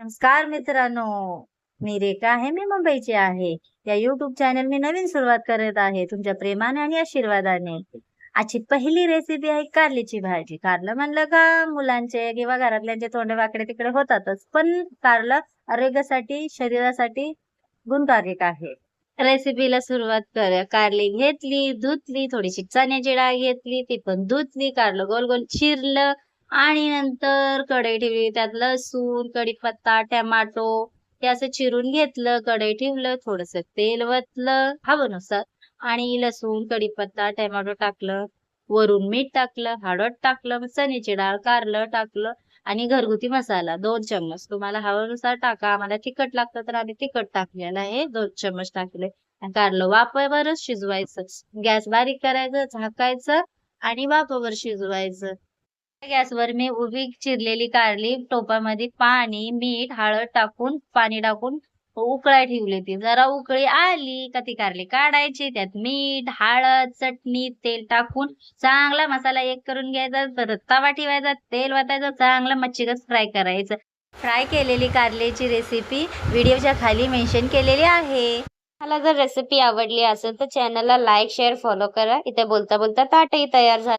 नमस्कार मित्रांनो, मी रेखा आहे. मी मुंबईची आहे. या YouTube चॅनल मी नवीन सुरुवात करत आहे. तुमच्या प्रेमाने आणि आशीर्वादाने. आजची पहिली रेसिपी आहे कारल्याची भाजी. कारलं म्हणलं का मुलांचे किंवा घरातल्यांचे तोंड वाकडे तिकडे होतातच. पण कारलं आरोग्यासाठी, शरीरासाठी गुणकारक आहे. रेसिपीला सुरुवात करूया. कारली घेतली, धुतली, थोडीशी चण्याची डाळ घेतली, ती पण धुतली, कारलं गोल-गोल चिरलं आणि नंतर कढई ठेवली. त्यात लसूण, कढीपत्ता, टोमॅटो हे असं चिरून घेतलं. कढई ठेवलं, थोडंसं तेल वतलं हवंनुसार आणि लसूण, कढीपत्ता, टोमॅटो टाकलं. वरून मीठ टाकलं, हळद टाकलं, मग चण्याची डाळ, कारलं टाकलं आणि घरगुती मसाला 2 चम्मच. तुम्हाला हवंनुसार टाका. आम्हाला तिखट लागतं तर आम्ही तिखट टाकलेलं आहे. 2 चम्मच टाकले. आणि कारलं वाफेवरच शिजवायचं. गॅस बारीक करायचं, झाकायचं आणि वाफेवर शिजवायचं. गॅसवर मी उभी चिरलेली कारली टोपामध्ये पाणी, मीठ, हळद टाकून पाणी टाकून उकळाय ठेवली ती. जरा उकळी आली का ती कारली काढायची. त्यात मीठ, हळद, चटणी, तेल टाकून चांगला मसाला एक करून घ्यायचा. परत तवा ठेवायचा, तेल वतायचं, चांगलं मच्छीगत फ्राय करायचं. फ्राय केलेली कारल्याची रेसिपी व्हिडिओच्या खाली मेन्शन केलेली आहे. मला जर रेसिपी आवडली असेल तर चॅनलला लाईक, शेअर, फॉलो करा. इथे बोलता बोलता ताटही तयार झालं.